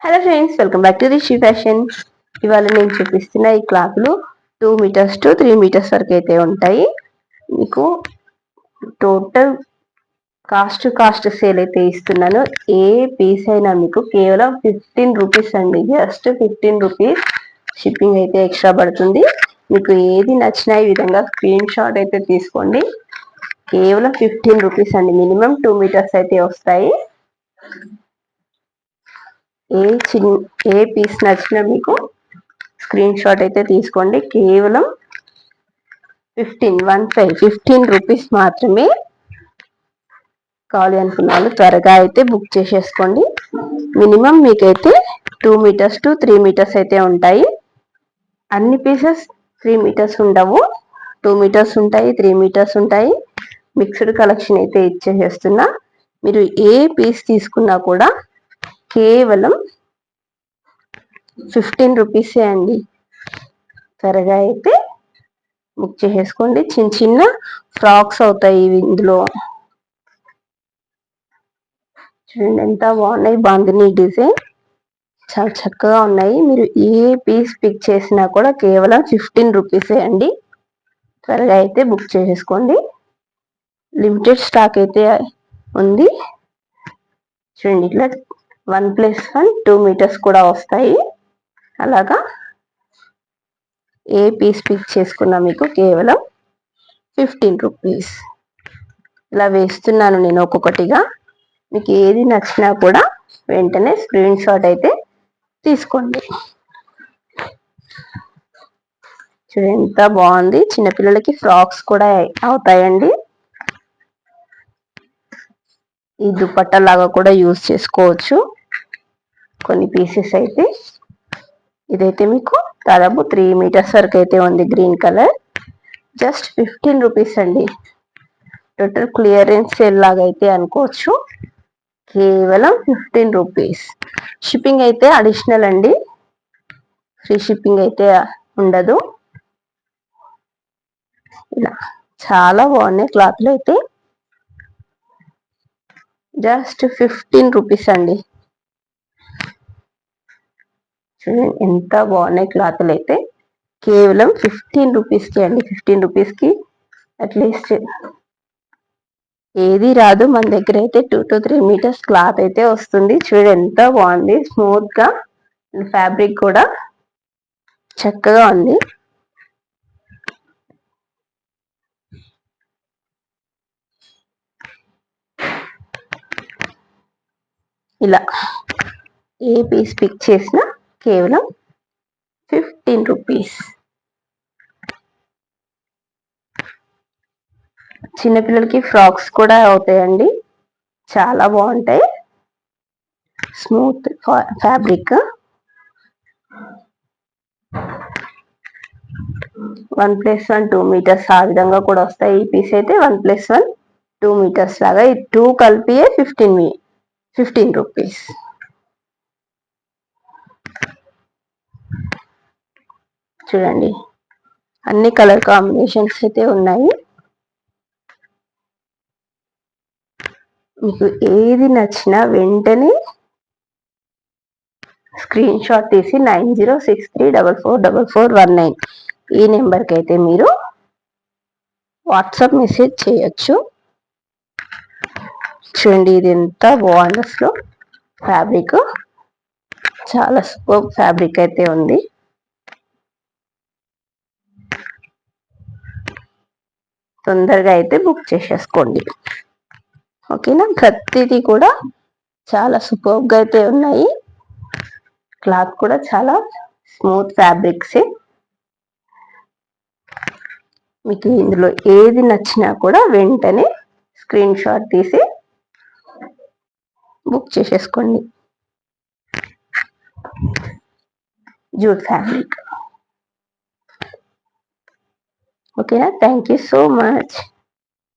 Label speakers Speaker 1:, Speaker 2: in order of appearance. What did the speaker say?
Speaker 1: Hello friends, welcome back to Rishi fashion. ఇవాళ నేను చూపిస్తున్న ఈ క్లాత్లు 2 మీటర్స్ టు 3 మీటర్స్ వరకు అయితే ఉంటాయి. మీకు టోటల్ కాస్ట్ సేల్ అయితే ఇస్తున్నాను. ఏ పీస్ అయినా మీకు కేవలం 15 రూపీస్ అండి. Just 15 rupees. షిప్పింగ్ అయితే ఎక్స్ట్రా పడుతుంది. మీకు ఏది నచ్చినా ఈ విధంగా స్క్రీన్ షాట్ అయితే తీసుకోండి. కేవలం 15 రూపీస్ అండి. మినిమం 2 మీటర్స్ అయితే వస్తాయి. ఏ పీస్ నచ్చినా మీకు స్క్రీన్ షాట్ అయితే తీసుకోండి. కేవలం 15 రూపీస్ మాత్రమే. కావాలి అనుకున్న వాళ్ళు త్వరగా అయితే బుక్ చేసేసుకోండి. మినిమం మీకైతే 2 మీటర్స్ టు 3 మీటర్స్ అయితే ఉంటాయి. అన్ని పీసెస్ 3 మీటర్స్ ఉండవు. 2 మీటర్స్ ఉంటాయి, 3 మీటర్స్ ఉంటాయి. మిక్స్డ్ కలెక్షన్ అయితే ఇచ్చేసేస్తున్నా. మీరు ఏ పీస్ తీసుకున్నా కూడా కేవలం 15 రూపీసే అండి. త్వరగా అయితే బుక్ చేసేసుకోండి. చిన్న చిన్న ఫ్రాక్స్ అవుతాయి ఇందులో. చూడండి ఎంత బాగున్నాయి. బాందిని డిజైన్ చాలా చక్కగా ఉన్నాయి. మీరు ఏ పీస్ పిక్ చేసినా కూడా కేవలం 15 రూపీసే అండి. త్వరగా అయితే బుక్ చేసేసుకోండి. లిమిటెడ్ స్టాక్ అయితే ఉంది. చూడండి ఇట్లా 1+1 2 మీటర్స్ కూడా వస్తాయి. అలాగా ఏ పీస్ పిక్ చేసుకున్నా మీకు కేవలం 15 రూపీస్. ఇలా వేస్తున్నాను నేను ఒక్కొక్కటిగా. మీకు ఏది నచ్చినా కూడా వెంటనే స్క్రీన్ షాట్ అయితే తీసుకోండి. చూడండి ఎంత బాగుంది. చిన్నపిల్లలకి ఫ్రాక్స్ కూడా అవుతాయండి. ఈ దుపట్టా లాగా కూడా యూజ్ చేసుకోవచ్చు. కొన్ని పీసెస్ అయితే ఇదైతే మీకు దాదాపు 3 మీటర్స్ వరకు అయితే ఉంది. Green colour. జస్ట్ 15 రూపీస్ అండి. టోటల్ క్లియరెన్స్ సేల్ లాగా అయితే అనుకోవచ్చు. కేవలం 15 రూపీస్. షిప్పింగ్ అయితే అడిషనల్ అండి. ఫ్రీ షిప్పింగ్ అయితే ఉండదు. ఇలా చాలా బాగున్నాయి క్లాత్లు అయితే. జస్ట్ 15 రూపీస్ అండి. చూడండి ఎంత బాగున్నాయి క్లాత్లు అయితే. కేవలం 15 రూపీస్కి అండి. 15 రూపీస్కి అట్లీస్ట్ ఏది రాదు. మన దగ్గర అయితే 2 to 3 మీటర్స్ క్లాత్ అయితే వస్తుంది. చూడండి ఎంత బాగుంది. స్మూత్ గా ఫ్యాబ్రిక్ కూడా చక్కగా ఉంది. ఇలా ఏ పీస్ పిక్ చేసినా కేవలం 15 రూపీస్. చిన్నపిల్లలకి ఫ్రాక్స్ కూడా అవుతాయండి. చాలా బాగుంటాయి. Smooth fabric. 1+1 2 మీటర్స్ ఆ విధంగా కూడా వస్తాయి. ఈ పీస్ అయితే 1+1 2 మీటర్స్ లాగా. ఈ 2 కలిపియే 15 రూపీస్. చూడండి అన్ని కలర్ కాంబినేషన్స్ అయితే ఉన్నాయి. మీకు ఏది నచ్చినా వెంటనే స్క్రీన్ షాట్ తీసి 9063444419 ఈ నెంబర్కి అయితే మీరు వాట్సాప్ మెసేజ్ చేయొచ్చు. చూడండి ఇది ఎంత బాగుంది అసలు. ఫ్యాబ్రిక్ చాలా సూపర్ ఫ్యాబ్రిక్ అయితే ఉంది. తొందరగా అయితే బుక్ చేసేసుకోండి. ఓకేనా. ప్రతిదీ కూడా చాలా సూపర్గా అయితే ఉన్నాయి. క్లాత్ కూడా చాలా స్మూత్ ఫ్యాబ్రిక్సే. మీకు ఇందులో ఏది నచ్చినా కూడా వెంటనే స్క్రీన్ షాట్ తీసి బుక్ చేసేసుకోండి. Jute fabric. ఓకేనా. Thank you so much.